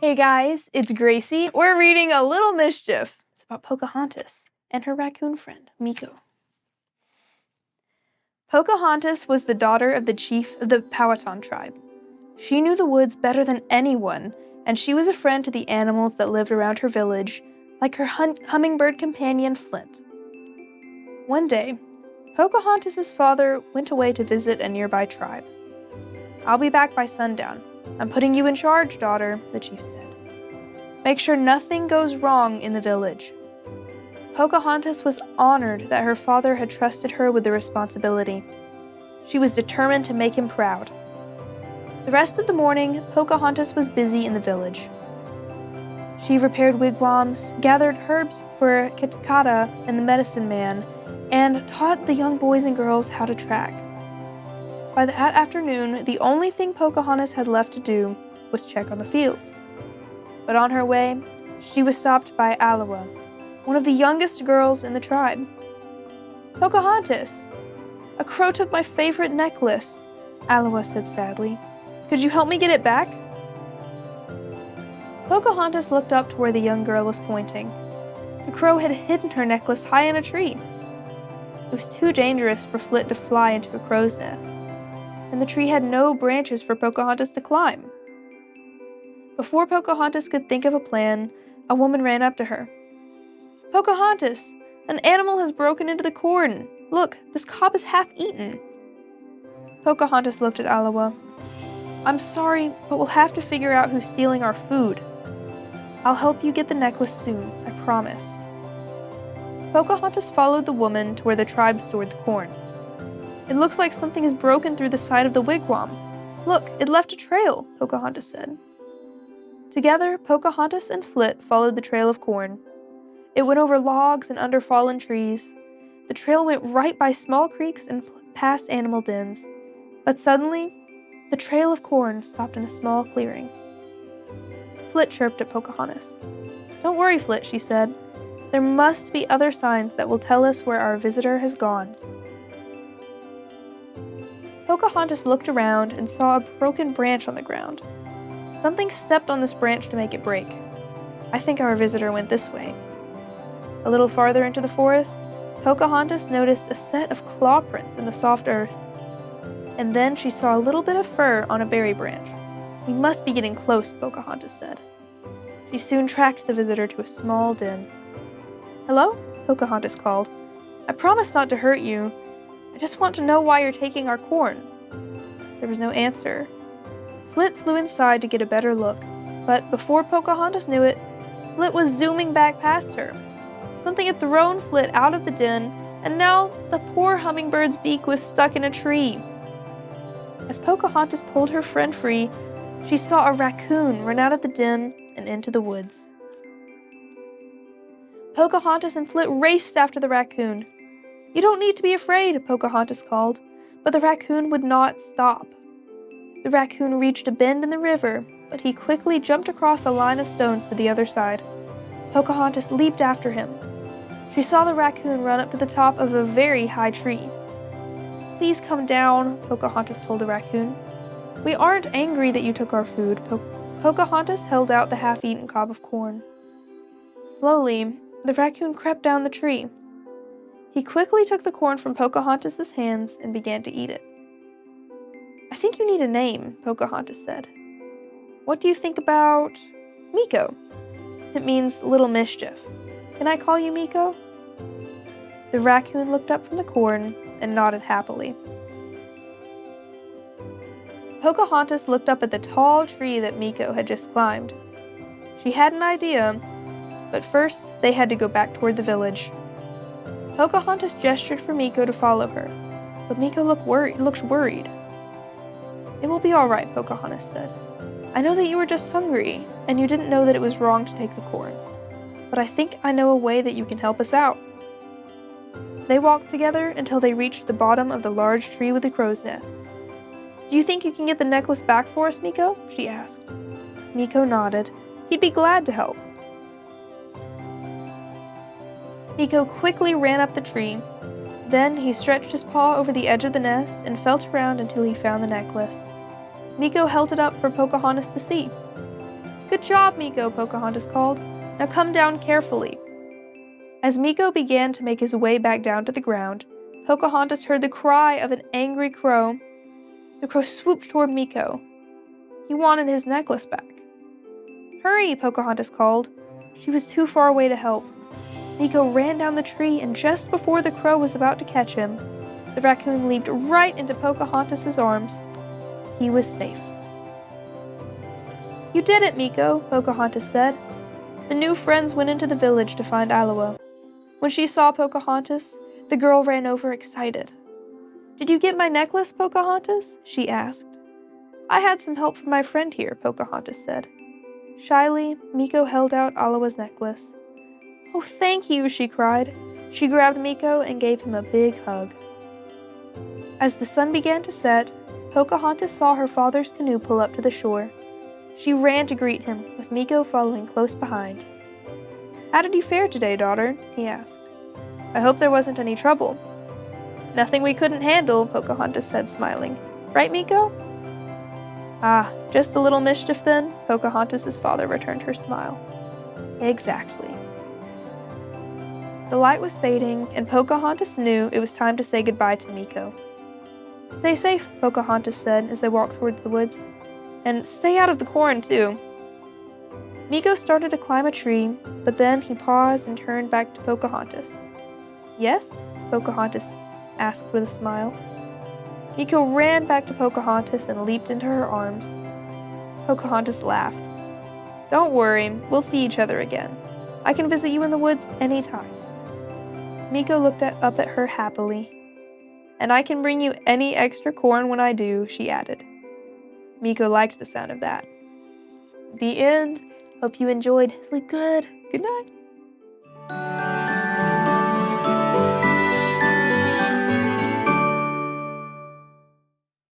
Hey guys, it's Gracie. We're reading A Little Mischief. It's about Pocahontas and her raccoon friend, Meeko. Pocahontas was the daughter of the chief of the Powhatan tribe. She knew the woods better than anyone, and she was a friend to the animals that lived around her village, like her hummingbird companion, Flint. One day, Pocahontas' father went away to visit a nearby tribe. "I'll be back by sundown. I'm putting you in charge, daughter," the chief said. "Make sure nothing goes wrong in the village." Pocahontas was honored that her father had trusted her with the responsibility. She was determined to make him proud. The rest of the morning, Pocahontas was busy in the village. She repaired wigwams, gathered herbs for Kitcata and the medicine man, and taught the young boys and girls how to track. By that afternoon, the only thing Pocahontas had left to do was check on the fields. But on her way, she was stopped by Aloha, one of the youngest girls in the tribe. "Pocahontas, a crow took my favorite necklace," Aloha said sadly. "Could you help me get it back?" Pocahontas looked up to where the young girl was pointing. The crow had hidden her necklace high in a tree. It was too dangerous for Flit to fly into a crow's nest, and the tree had no branches for Pocahontas to climb. Before Pocahontas could think of a plan, a woman ran up to her. "Pocahontas, an animal has broken into the corn. Look, this cob is half eaten." Pocahontas looked at Aloha. "I'm sorry, but we'll have to figure out who's stealing our food. I'll help you get the necklace soon, I promise." Pocahontas followed the woman to where the tribe stored the corn. "It looks like something has broken through the side of the wigwam. Look, it left a trail," Pocahontas said. Together, Pocahontas and Flit followed the trail of corn. It went over logs and under fallen trees. The trail went right by small creeks and past animal dens. But suddenly, the trail of corn stopped in a small clearing. Flit chirped at Pocahontas. "Don't worry, Flit," she said. "There must be other signs that will tell us where our visitor has gone." Pocahontas looked around and saw a broken branch on the ground. Something stepped on this branch to make it break. "I think our visitor went this way." A little farther into the forest, Pocahontas noticed a set of claw prints in the soft earth. And then she saw a little bit of fur on a berry branch. "We must be getting close," Pocahontas said. She soon tracked the visitor to a small den. "Hello?" Pocahontas called. "I promise not to hurt you. I just want to know why you're taking our corn." There was no answer. Flit flew inside to get a better look, but before Pocahontas knew it, Flit was zooming back past her. Something had thrown Flit out of the den, and now the poor hummingbird's beak was stuck in a tree. As Pocahontas pulled her friend free, she saw a raccoon run out of the den and into the woods. Pocahontas and Flit raced after the raccoon. "You don't need to be afraid," Pocahontas called, but the raccoon would not stop. The raccoon reached a bend in the river, but he quickly jumped across a line of stones to the other side. Pocahontas leaped after him. She saw the raccoon run up to the top of a very high tree. "Please come down," Pocahontas told the raccoon. "We aren't angry that you took our food." Pocahontas held out the half-eaten cob of corn. Slowly, the raccoon crept down the tree. He quickly took the corn from Pocahontas' hands and began to eat it. "I think you need a name," Pocahontas said. "What do you think about Meeko? It means Little Mischief. Can I call you Meeko?" The raccoon looked up from the corn and nodded happily. Pocahontas looked up at the tall tree that Meeko had just climbed. She had an idea, but first they had to go back toward the village. Pocahontas gestured for Meeko to follow her, but Meeko looked worried. "It will be all right," Pocahontas said. "I know that you were just hungry, and you didn't know that it was wrong to take the corn. But I think I know a way that you can help us out." They walked together until they reached the bottom of the large tree with the crow's nest. "Do you think you can get the necklace back for us, Meeko?" she asked. Meeko nodded. He'd be glad to help. Meeko quickly ran up the tree. Then he stretched his paw over the edge of the nest and felt around until he found the necklace. Meeko held it up for Pocahontas to see. Good job, Meeko, Pocahontas called. Now come down carefully. As Meeko began to make his way back down to the ground, Pocahontas heard the cry of an angry crow. The crow swooped toward Meeko. He wanted his necklace back. Hurry, Pocahontas called. She was too far away to help. Meeko ran down the tree, and just before the crow was about to catch him, the raccoon leaped right into Pocahontas' arms. He was safe. You did it, Meeko, Pocahontas said. The new friends went into the village to find Aloha. When she saw Pocahontas, the girl ran over excited. Did you get my necklace, Pocahontas? She asked. I had some help from my friend here, Pocahontas said. Shyly, Meeko held out Aloha's necklace. Oh, thank you, she cried. She grabbed Meeko and gave him a big hug. As the sun began to set, Pocahontas saw her father's canoe pull up to the shore. She ran to greet him, with Meeko following close behind. How did you fare today, daughter? He asked. I hope there wasn't any trouble. Nothing we couldn't handle, Pocahontas said, smiling. Right, Meeko? Ah, just a little mischief then? Pocahontas' father returned her smile. Exactly. The light was fading, and Pocahontas knew it was time to say goodbye to Meeko. Stay safe, Pocahontas said as they walked toward the woods. And stay out of the corn, too. Meeko started to climb a tree, but then he paused and turned back to Pocahontas. Yes? Pocahontas asked with a smile. Meeko ran back to Pocahontas and leaped into her arms. Pocahontas laughed. Don't worry, we'll see each other again. I can visit you in the woods anytime. Meeko looked up at her happily. And I can bring you any extra corn when I do, she added. Meeko liked the sound of that. The end. Hope you enjoyed. Sleep good. Good night.